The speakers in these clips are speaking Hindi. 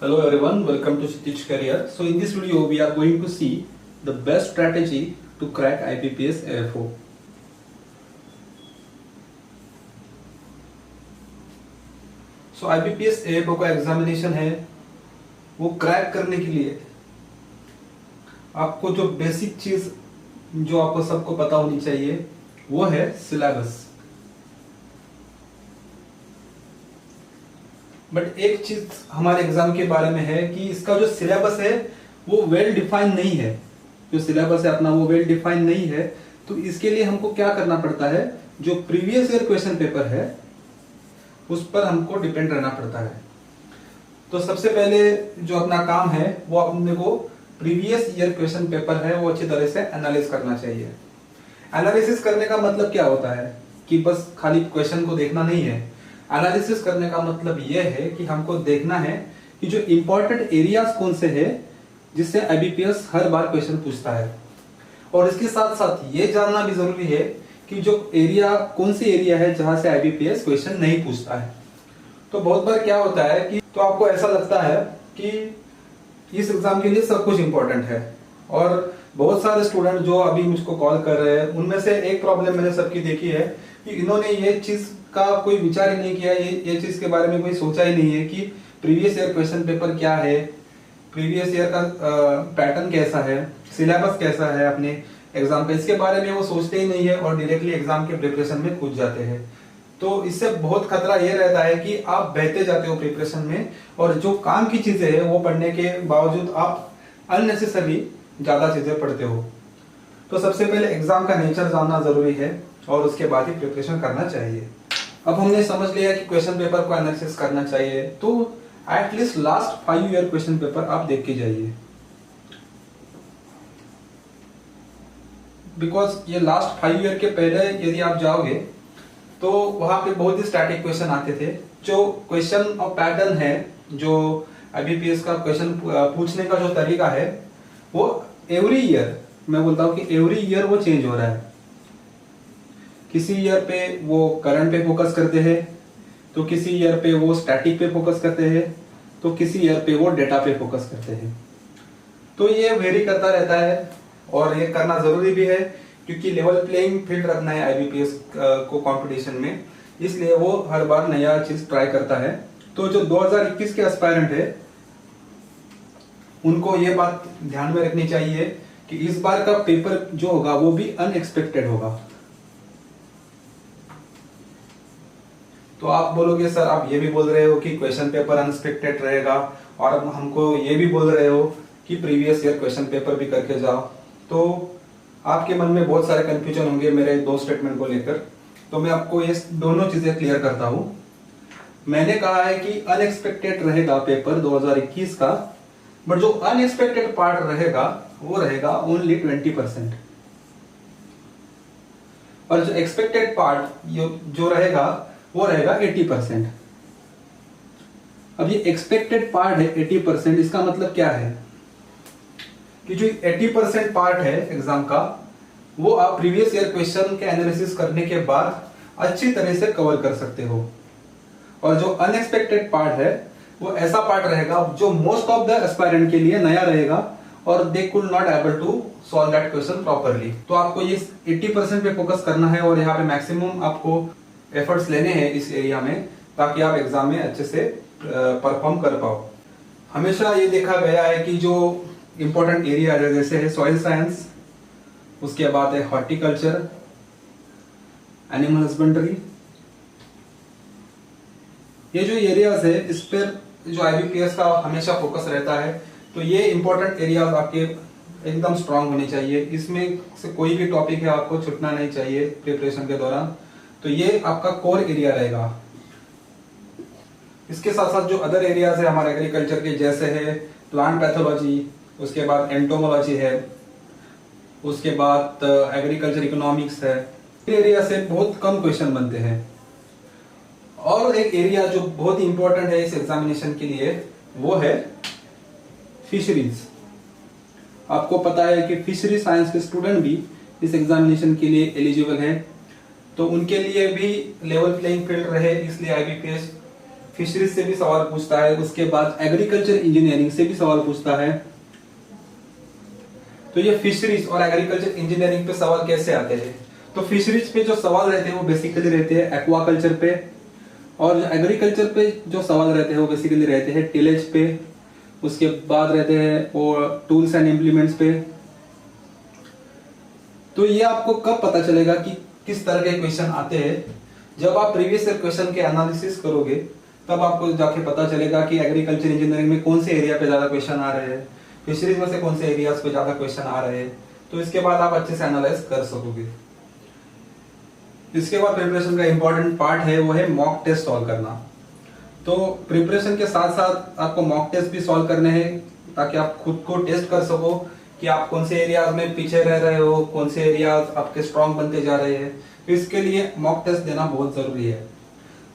Hello everyone, welcome to Stitch Career. So in this video we are going to see the best strategy to crack IBPS AFO. So IBPS AFO का एग्जामिनेशन है, वो क्रैक करने के लिए आपको जो बेसिक चीज जो आपको सबको पता होनी चाहिए वो है सिलेबस। बट एक चीज हमारे एग्जाम के बारे में है कि इसका जो सिलेबस है वो वेल डिफाइन नहीं है। जो सिलेबस है अपना वो वेल डिफाइन नहीं है, तो इसके लिए हमको क्या करना पड़ता है, जो प्रीवियस ईयर क्वेश्चन पेपर है उस पर हमको डिपेंड रहना पड़ता है। तो सबसे पहले जो अपना काम है वो अपने को प्रीवियस ईयर क्वेश्चन पेपर है वो अच्छी तरह से एनालिसिस करना चाहिए। एनालिसिस करने का मतलब क्या होता है कि बस खाली क्वेश्चन को देखना नहीं है। एनालिसिस करने का मतलब यह है कि हमको देखना है कि जो इंपॉर्टेंट एरियाज कौन से हैं जिससे आईबीपीएस हर बार क्वेश्चन पूछता है, और इसके साथ साथ ये जानना भी जरूरी है कि जो एरिया कौन सी एरिया है जहां से आईबीपीएस क्वेश्चन नहीं पूछता है। तो बहुत बार क्या होता है कि तो आपको ऐसा लगता है कि इस एग्जाम के लिए सब कुछ इंपॉर्टेंट है, और बहुत सारे स्टूडेंट जो अभी मुझको कॉल कर रहे हैं उनमें से एक प्रॉब्लम मैंने सबकी देखी है कि इन्होंने ये चीज का कोई विचार ही नहीं किया, ये चीज के बारे में कोई सोचा ही नहीं है कि प्रीवियस ईयर क्वेश्चन पेपर क्या है, प्रीवियस ईयर का पैटर्न कैसा है, सिलेबस कैसा है अपने एग्जाम का, इसके बारे में वो सोचते ही नहीं है और डायरेक्टली एग्जाम के प्रिपरेशन में कूद जाते हैं। तो इससे बहुत खतरा ये रहता है कि आप बहते जाते हो प्रिपरेशन में, और जो काम की चीजें हैं वो पढ़ने के बावजूद आप अननेसेसरी ज्यादा चीजें पढ़ते हो। तो सबसे पहले एग्जाम का नेचर जानना जरूरी है और उसके बाद ही प्रिपरेशन करना चाहिए। अब हमने समझ लिया कि क्वेश्चन पेपर को एनालिसिस करना चाहिए, तो at least last 5 year question paper आप देख के जाइए, बिकॉज ये लास्ट 5 ईयर के पहले यदि आप जाओगे तो वहां पे बहुत ही स्टैटिक क्वेश्चन आते थे। जो क्वेश्चन और पैटर्न है, जो आईबीपीएस का क्वेश्चन पूछने का जो तरीका है वो एवरी ईयर, मैं बोलता हूँ कि एवरी ईयर वो चेंज हो रहा है। किसी ईयर पे वो करंट पे फोकस करते हैं, तो किसी ईयर पे वो स्टैटिक पे फोकस करते हैं, तो किसी ईयर पे वो डेटा पे फोकस करते हैं। तो ये वेरी करता रहता है और ये करना जरूरी भी है, क्योंकि लेवल प्लेइंग फील्ड रखना है आईबीपीएस को कंपटीशन में, इसलिए वो हर बार नया चीज ट्राई करता है। तो जो 2021 के एस्पायरेंट है उनको ये बात ध्यान में रखनी चाहिए कि इस बार का पेपर जो होगा वो भी अनएक्सपेक्टेड होगा। तो आप बोलोगे सर आप ये भी बोल रहे हो कि क्वेश्चन पेपर अनएक्सपेक्टेड रहेगा, और अब हमको ये भी बोल रहे हो कि प्रीवियस ईयर क्वेश्चन पेपर भी करके जाओ, तो आपके मन में बहुत सारे कंफ्यूजन होंगे मेरे दो स्टेटमेंट को लेकर। तो मैं आपको ये दोनों चीजें क्लियर करता हूं। मैंने कहा है कि अनएक्सपेक्टेड रहेगा पेपर 2021 का, बट जो अनएक्सपेक्टेड पार्ट रहेगा वो रहेगा ओनली 20%, और जो एक्सपेक्टेड पार्ट जो रहेगा वो रहेगा 80%। अब ये एक्सपेक्टेड पार्ट है 80%, इसका मतलब क्या है कि जो 80% पार्ट है एग्जाम का वो आप प्रीवियस ईयर क्वेश्चन के एनालिसिस करने के बाद अच्छी तरह से कवर कर सकते हो, और जो अनएक्सपेक्टेड पार्ट है वो ऐसा पार्ट रहेगा जो मोस्ट ऑफ द एस्पायरेंट के लिए नया रहेगा और they could not able to solve that question properly. तो आपको ये 80% पे फोकस करना है और यहाँ पे मैक्सिमम आपको एफर्ट्स लेने हैं इस एरिया में, ताकि आप एग्जाम में अच्छे से परफॉर्म कर पाओ। हमेशा ये देखा गया है कि जो इंपॉर्टेंट एरिया है जैसे है सॉइल साइंस, उसके बाद है हॉर्टिकल्चर, एनिमल हस्बेंड्री, ये जो एरियाज है इस पर जो आईबीपीएस का हमेशा फोकस रहता है। तो ये इंपॉर्टेंट एरियाज आपके एकदम स्ट्रांग होने चाहिए, इसमें से कोई भी टॉपिक है आपको छूटना नहीं चाहिए प्रिपरेशन के दौरान। तो ये आपका कोर एरिया रहेगा। इसके साथ साथ जो अदर एरियाज है हमारे एग्रीकल्चर के, जैसे है प्लांट पैथोलॉजी, उसके बाद एंटोमोलॉजी है, उसके बाद एग्रीकल्चर इकोनॉमिक्स है, एरिया से बहुत कम क्वेश्चन बनते हैं। और एक एरिया जो बहुत ही इंपॉर्टेंट है इस एग्जामिनेशन के लिए वो है फिशरीज। आपको पता है कि फिशरी साइंस के स्टूडेंट भी इस एग्जामिनेशन के लिए एलिजिबल है, तो उनके लिए भी लेवल प्लेइंग फील्ड रहे इसलिए आईबीपीएस फिशरीज से भी सवाल पूछता है, उसके बाद एग्रीकल्चर इंजीनियरिंग से भी सवाल पूछता है। तो ये फिशरीज और एग्रीकल्चर इंजीनियरिंग पे सवाल कैसे आते हैं? तो फिशरीज पे जो सवाल रहते हैं वो बेसिकली रहते हैं एक्वाकल्चर पे, और एग्रीकल्चर पे जो सवाल रहते हैं वो बेसिकली रहते हैं टिलेज पे, उसके बाद रहते हैं वो टूल्स एंड इम्प्लीमेंट्स पे। तो ये आपको कब पता चलेगा कि किस तरह के क्वेश्चन आते हैं? जब आप प्रीवियस ईयर क्वेश्चन के एनालिसिस करोगे तब आपको जाके पता चलेगा कि एग्रीकल्चर इंजीनियरिंग में कौन से एरिया पे ज्यादा क्वेश्चन आ रहे हैं, फिशरीज में से कौन से एरियाज पे ज्यादा क्वेश्चन आ रहे हैं। तो इसके बाद आप अच्छे से एनालाइज कर सकोगे। इसके बाद प्रिपरेशन का इंपॉर्टेंट पार्ट है वो है मॉक टेस्ट सॉल्व करना। तो प्रिपरेशन के साथ साथ आपको मॉक टेस्ट भी सॉल्व करने हैं ताकि आप खुद को टेस्ट कर सको कि आप कौन से एरियाज में पीछे रह रहे हो, कौन से एरियाज आपके स्ट्रांग बनते जा रहे हैं। तो इसके लिए मॉक टेस्ट देना बहुत जरूरी है।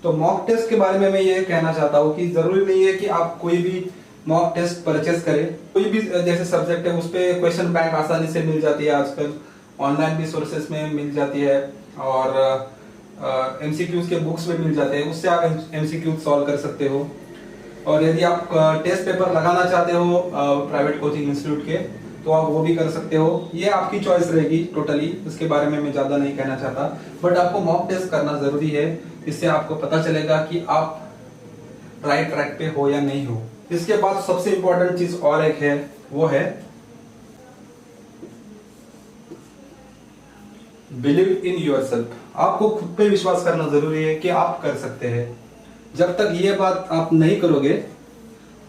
तो मॉक टेस्ट के बारे में मैं ये कहना चाहता हूँ कि जरूरी नहीं है कि आप कोई भी मॉक टेस्ट परचेस करें। कोई भी जैसे सब्जेक्ट है उस पर क्वेश्चन बैंक आसानी से मिल जाती है, आजकल ऑनलाइन भी सोर्सेस में मिल जाती है, और एमसीक्यूज के बुक्स में मिल जाते हैं, उससे आप एमसीक्यूज सॉल्व कर सकते हो। और यदि आप टेस्ट पेपर लगाना चाहते हो प्राइवेट कोचिंग इंस्टीट्यूट के, तो आप वो भी कर सकते हो। ये आपकी चॉइस रहेगी टोटली, उसके बारे में मैं ज्यादा नहीं कहना चाहता, बट आपको मॉक टेस्ट करना जरूरी है। इससे आपको पता चलेगा कि आप राइट ट्रैक पे हो या नहीं हो। इसके बाद सबसे इंपॉर्टेंट चीज और एक है, वो है बिलीव इन योरसेल्फ। आपको खुद पे विश्वास करना जरूरी है कि आप कर सकते हैं। जब तक ये बात आप नहीं करोगे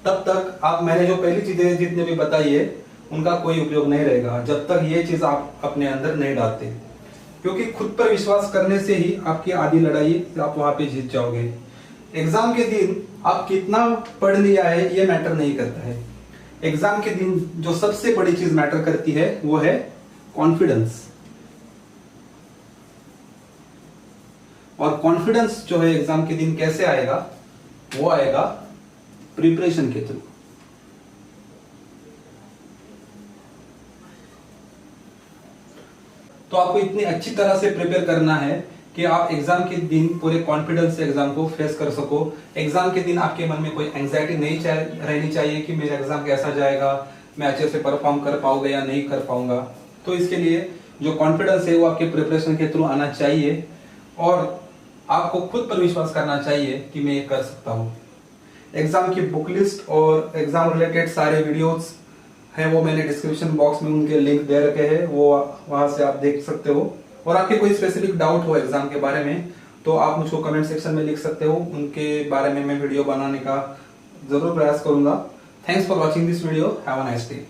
तब तक आप, मैंने जो पहली चीजें जितने भी बताई है उनका कोई उपयोग नहीं रहेगा, जब तक ये चीज आप अपने अंदर नहीं डालते। क्योंकि खुद पर विश्वास करने से ही आपकी आधी लड़ाई आप वहां पे जीत जाओगे। एग्जाम के दिन आप कितना पढ़ लिया है ये मैटर नहीं करता है। एग्जाम के दिन जो सबसे बड़ी चीज मैटर करती है वो है कॉन्फिडेंस। और कॉन्फिडेंस जो है एग्जाम के दिन कैसे आएगा? वो आएगा प्रिपरेशन के थ्रू। तो आपको इतनी अच्छी तरह से प्रिपेयर करना है कि आप एग्जाम के दिन पूरे कॉन्फिडेंस से एग्जाम को फेस कर सको। एग्जाम के दिन आपके मन में कोई एंजाइटी नहीं रहनी चाहिए कि मेरा एग्जाम कैसा जाएगा, मैं अच्छे से परफॉर्म कर पाऊंगा या नहीं कर पाऊंगा। तो इसके लिए जो कॉन्फिडेंस है वो आपके प्रिपरेशन के थ्रू आना चाहिए, और आपको खुद पर विश्वास करना चाहिए कि मैं ये कर सकता हूँ। एग्जाम की बुक लिस्ट और एग्जाम रिलेटेड सारे वीडियोस हैं, वो मैंने डिस्क्रिप्शन बॉक्स में उनके लिंक दे रखे हैं, वो वहां से आप देख सकते हो। और आपके कोई स्पेसिफिक डाउट हो एग्जाम के बारे में तो आप मुझको कमेंट सेक्शन में लिख सकते हो, उनके बारे में मैं वीडियो बनाने का जरूर प्रयास करूंगा। Thanks for watching this video. Have a nice day.